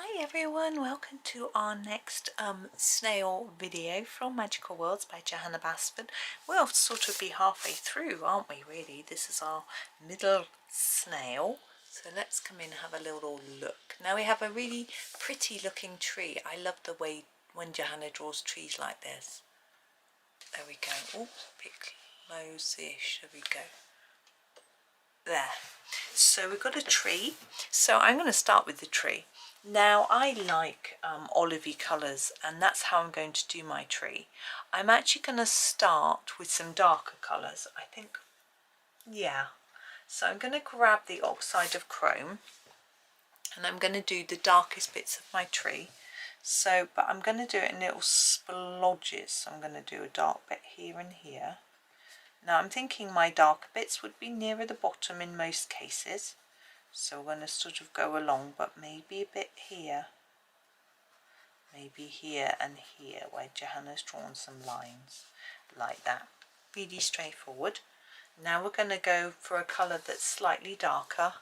Hi everyone, welcome to our next snail video from Magical Worlds by Johanna Basford. We'll sort of be halfway through, aren't we really? This is our middle snail. So let's come in and have a little look. Now we have a really pretty looking tree. I love the way when Johanna draws trees like this. There we go. Oops, a bit close-ish. There we go. There. So we've got a tree. So I'm going to start with the tree. Now I like olivey colours, and that's how I'm going to do my tree. I'm actually going to start with some darker colours, I think. Yeah. So I'm going to grab the oxide of chrome and I'm going to do the darkest bits of my tree. So, but I'm going to do it in little splodges. So I'm going to do a dark bit here and here. Now I'm thinking my darker bits would be nearer the bottom in most cases. So we're going to sort of go along, but maybe a bit here. Maybe here and here where Johanna's drawn some lines like that. Really straightforward. Now we're going to go for a colour that's slightly darker,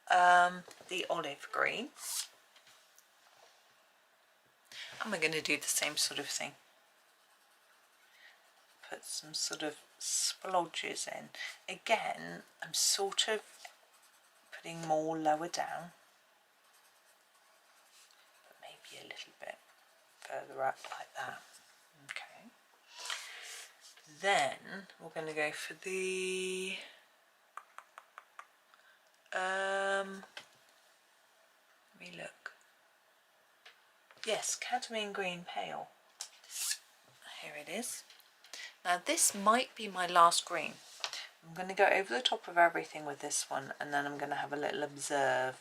the olive green. And we're going to do the same sort of thing. Put some sort of splodges in. Again, I'm sort of putting more lower down, but maybe a little bit further up like that. Okay. Then we're going to go for the let me look. Yes, cadmium green pale. Here it is. Now this might be my last green. I'm going to go over the top of everything with this one, and then I'm going to have a little observe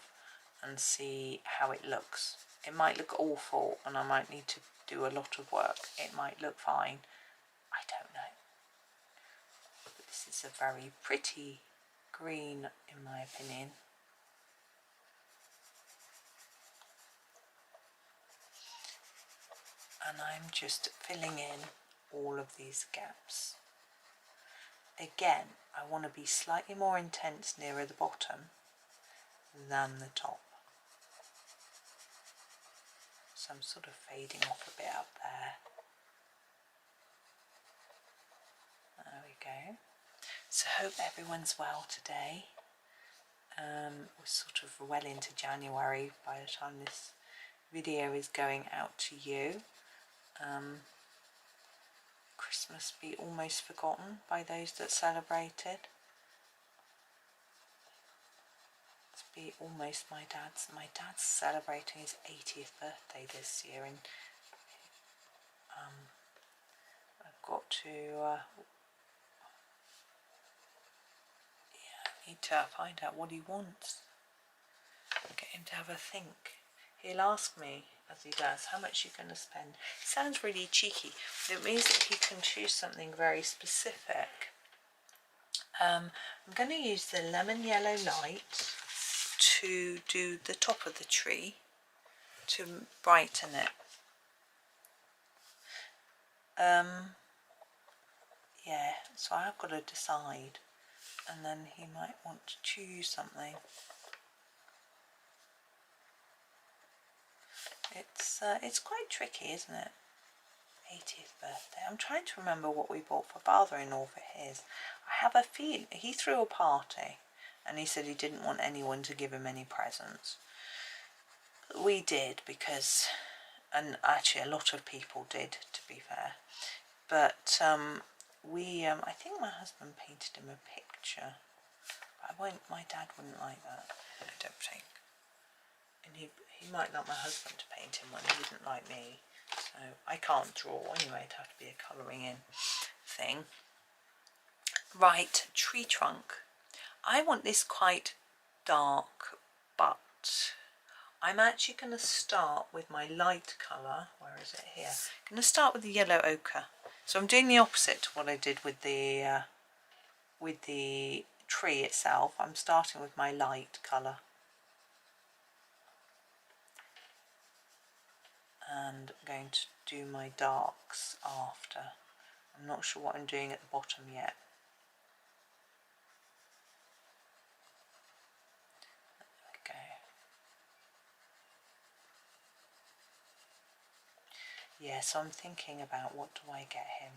and see how it looks. It might look awful and I might need to do a lot of work. It might look fine. I don't know. But this is a very pretty green in my opinion. And I'm just filling in all of these gaps. Again, I want to be slightly more intense nearer the bottom than the top. So I'm sort of fading off a bit up there. There we go. So hope everyone's well today. We're sort of well into January by the time this video is going out to you. Christmas be almost forgotten by those that celebrated. It's be almost my dad's celebrating his 80th birthday this year, and I've got to I need to find out what he wants, get him to have a think. He'll ask me, as he does, how much you're going to spend. It sounds really cheeky, but it means that he can choose something very specific. I'm going to use the lemon yellow light to do the top of the tree to brighten it. Yeah, so I've got to decide, and then he might want to choose something. It's quite tricky, isn't it? 80th birthday. I'm trying to remember what we bought for father-in-law for his. I have a feeling he threw a party and he said he didn't want anyone to give him any presents. We did, because, and actually a lot of people did, to be fair, but I think my husband painted him a picture, but my dad wouldn't like that, I don't think. And he might like my husband to paint him one, he wouldn't like me. So I can't draw anyway, it'd have to be a colouring in thing. Right, tree trunk. I want this quite dark, but I'm actually going to start with my light colour. Where is it? Here. I'm going to start with the yellow ochre. So I'm doing the opposite to what I did with the tree itself. I'm starting with my light colour. And I'm going to do my darks after. I'm not sure what I'm doing at the bottom yet. There we go. Yeah, so I'm thinking about what do I get him.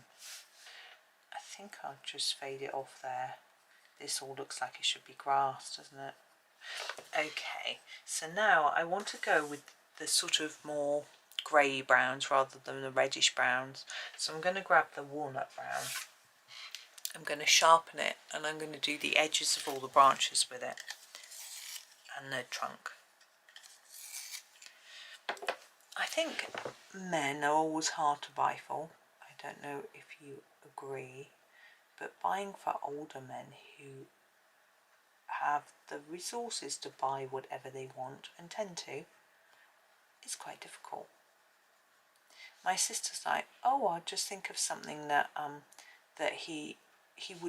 I think I'll just fade it off there. This all looks like it should be grass, doesn't it? Okay, so now I want to go with the sort of more grey browns rather than the reddish browns. So I'm going to grab the walnut brown. I'm going to sharpen it and I'm going to do the edges of all the branches with it and the trunk. I think men are always hard to buy for. I don't know if you agree, but buying for older men who have the resources to buy whatever they want and tend to, is quite difficult. My sister's like, oh, I'll just think of something that that he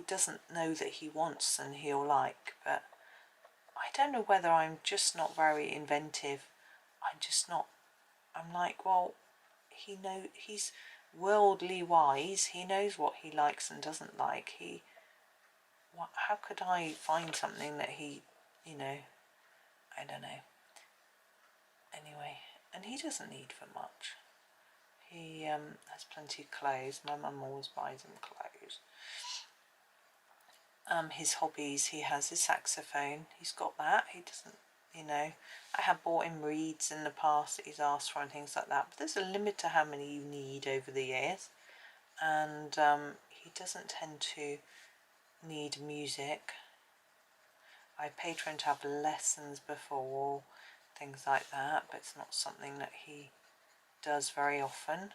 doesn't know that he wants and he'll like, but I don't know whether I'm just not very inventive. I'm like, well, he's worldly wise. He knows what he likes and doesn't like. How could I find something that he, I don't know. Anyway, and he doesn't need for much. He has plenty of clothes. My mum always buys him clothes. His hobbies, he has his saxophone. He's got that. He doesn't, I have bought him reeds in the past that he's asked for and things like that. But there's a limit to how many you need over the years. And he doesn't tend to need music. I paid for him to have lessons before, things like that, but it's not something that he does very often.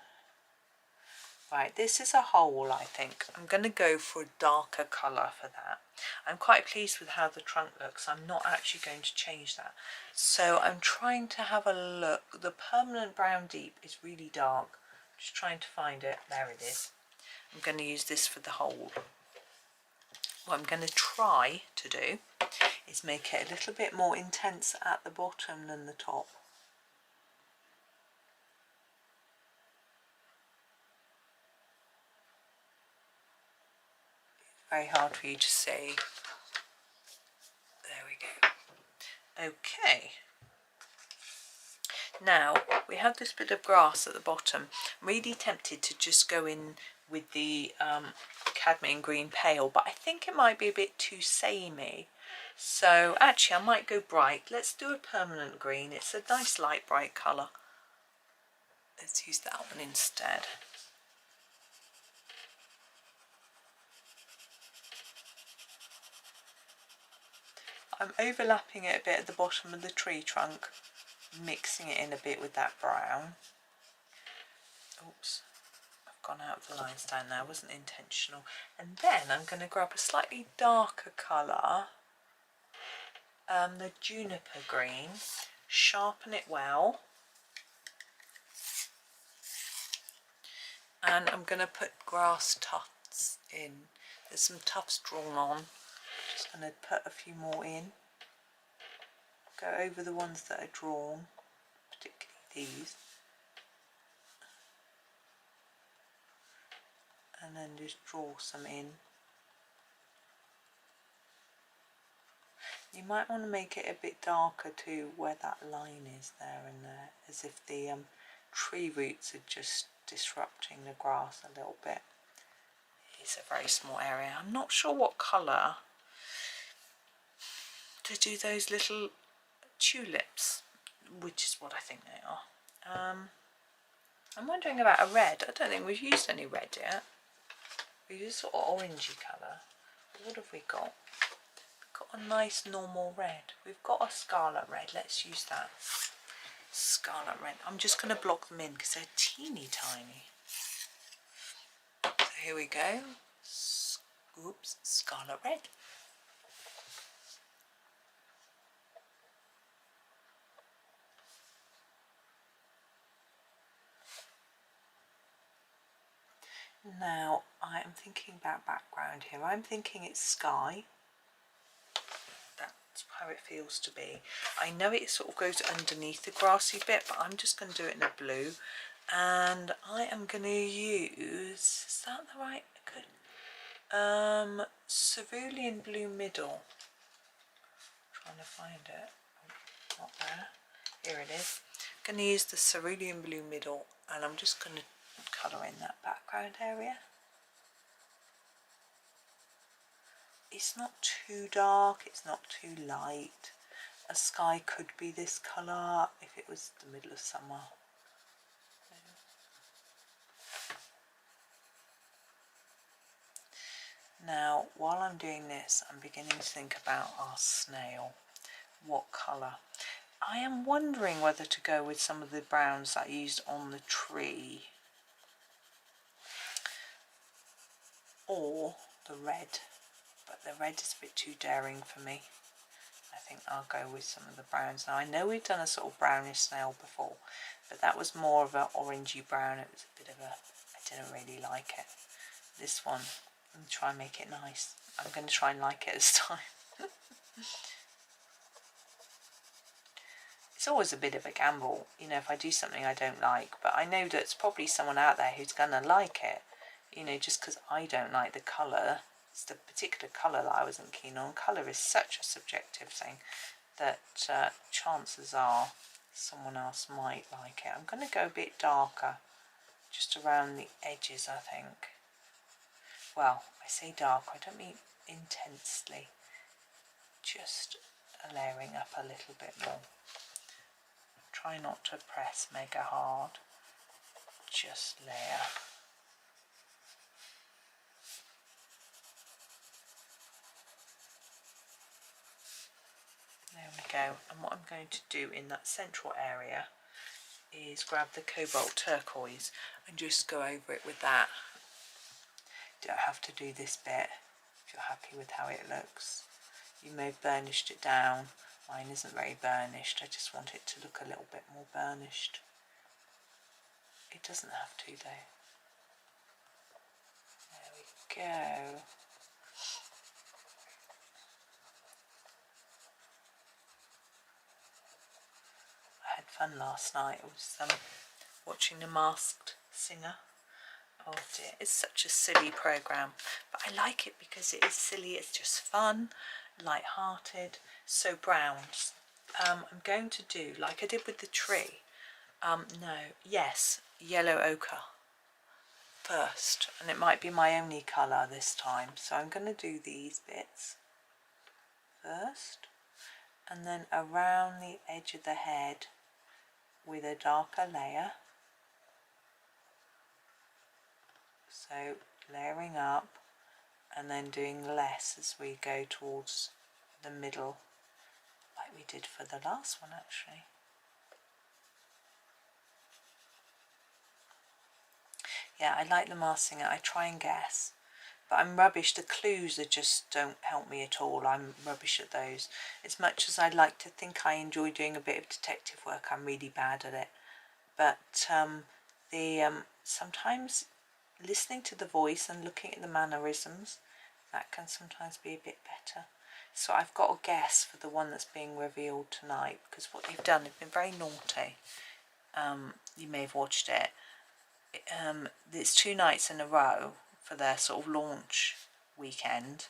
Right, this is a hole, I think. I'm going to go for a darker colour for that. I'm quite pleased with how the trunk looks. I'm not actually going to change that. So I'm trying to have a look. The permanent brown deep is really dark. Just trying to find it. There it is. I'm going to use this for the hole. What I'm going to try to do is make it a little bit more intense at the bottom than the top. Very hard for you to see. There we go. Okay. Now we have this bit of grass at the bottom. I'm really tempted to just go in with the cadmium green pale, but I think it might be a bit too samey. So actually I might go bright. Let's do a permanent green. It's a nice light bright colour. Let's use that one instead. I'm overlapping it a bit at the bottom of the tree trunk, mixing it in a bit with that brown. Oops, I've gone out of the lines down there, wasn't intentional. And then I'm going to grab a slightly darker colour, the juniper green, sharpen it well. And I'm going to put grass tufts in. There's some tufts drawn on. Just going to put a few more in. Go over the ones that are drawn, particularly these. And then just draw some in. You might want to make it a bit darker too, where that line is there and there, as if the tree roots are just disrupting the grass a little bit. It's a very small area. I'm not sure what colour to do those little tulips, which is what I think they are. I'm wondering about a red. I don't think we've used any red yet. We've used sort of orangey colour. What have we got? We've got a nice normal red. We've got a scarlet red. Let's use that. Scarlet red. I'm just going to block them in because they're teeny tiny. So here we go. Oops, scarlet red. Now I am thinking about background here. I'm thinking it's sky. That's how it feels to be. I know it sort of goes underneath the grassy bit, but I'm just going to do it in a blue. And I am going to use, is that the right? Good. Cerulean blue middle. Trying to find it. Oh, not there. Here it is. I'm going to use the cerulean blue middle and I'm just going to colour in that background area. It's not too dark, it's not too light. A sky could be this colour if it was the middle of summer. Now, while I'm doing this, I'm beginning to think about our snail. What colour? I am wondering whether to go with some of the browns that I used on the tree, or the red, but the red is a bit too daring for me. I think I'll go with some of the browns. Now, I know we've done a sort of brownish snail before, but that was more of an orangey brown. It was a bit of a, I didn't really like it. This one, I'm going to try and make it nice. I'm going to try and like it this time. It's always a bit of a gamble, you know, if I do something I don't like, but I know that it's probably someone out there who's going to like it, you know, just because I don't like the colour. It's the particular colour that I wasn't keen on. Colour is such a subjective thing that chances are someone else might like it. I'm going to go a bit darker, just around the edges, I think. Well, I say dark, I don't mean intensely, just layering up a little bit more. Try not to press mega hard, just layer. There we go. And what I'm going to do in that central area is grab the cobalt turquoise and just go over it with that. Don't have to do this bit if you're happy with how it looks. You may have burnished it down. Mine isn't very burnished. I just want it to look a little bit more burnished. It doesn't have to though. There we go. I had fun last night. I was watching The Masked Singer. Oh dear, it's such a silly programme, but I like it because it is silly. It's just fun, light-hearted. So browns, I'm going to do like I did with the tree. Yellow ochre first, and it might be my only colour this time. So I'm going to do these bits first, and then around the edge of the head with a darker layer. So layering up and then doing less as we go towards the middle, like we did for the last one actually. Yeah, I like The Masked Singer. I try and guess, but I'm rubbish. The clues just don't help me at all. I'm rubbish at those. As much as I like to think I enjoy doing a bit of detective work, I'm really bad at it. But sometimes listening to the voice and looking at the mannerisms, that can sometimes be a bit better. So I've got a guess for the one that's being revealed tonight, because what they've done, they've been very naughty. You may have watched it. It's 2 nights in a row for their sort of launch weekend,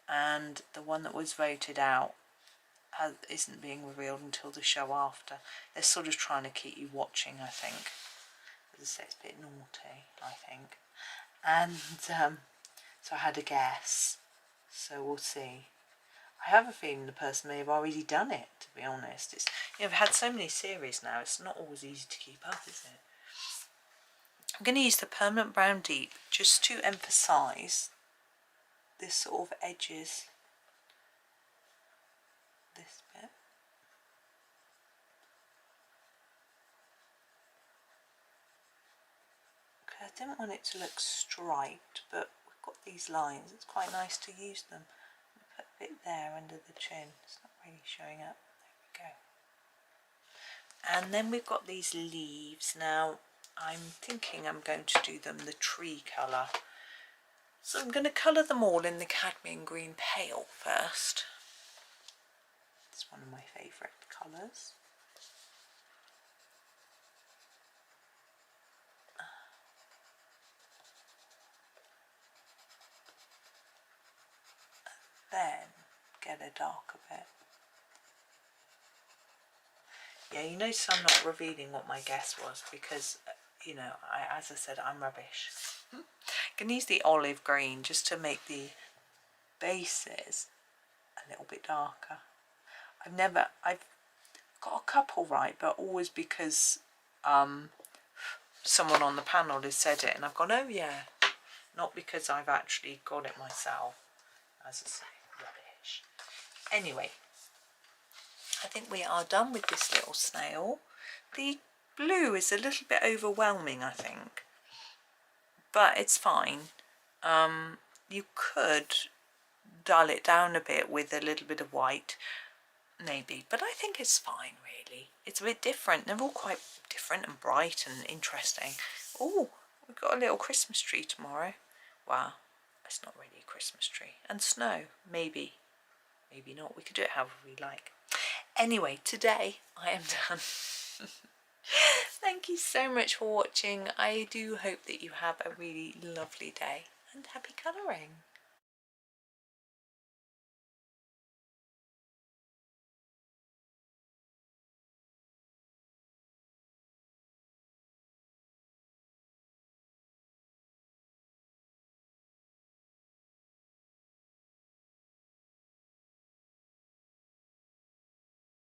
and the one that was voted out isn't being revealed until the show after. They're sort of trying to keep you watching, I think. As I say, it's a bit naughty, I think. And so I had a guess, so we'll see. I have a feeling the person may have already done it, to be honest. It's, you know, I've had so many series now, it's not always easy to keep up, is it? I'm going to use the Permanent Brown Deep just to emphasise this sort of edges, this bit. Because I didn't want it to look striped, but we've got these lines, it's quite nice to use them. Put a bit there under the chin, it's not really showing up. There we go. And then we've got these leaves. Now I'm thinking I'm going to do them the tree colour. So I'm going to colour them all in the cadmium green pale first. It's one of my favourite colours. Then get a darker bit. Yeah, you notice I'm not revealing what my guess was, because you know, as I said, I'm rubbish. I can use the olive green just to make the bases a little bit darker. I've got a couple right, but always because someone on the panel has said it and I've gone, oh yeah, not because I've actually got it myself. As I say, rubbish. Anyway, I think we are done with this little snail. The blue is a little bit overwhelming, I think, but it's fine. You could dull it down a bit with a little bit of white, maybe, but I think it's fine, really. It's a bit different. They're all quite different and bright and interesting. Oh, we've got a little Christmas tree tomorrow. Wow, it's not really a Christmas tree. And snow, maybe. Maybe not. We could do it however we like. Anyway, today I am done. Thank you so much for watching. I do hope that you have a really lovely day and happy colouring.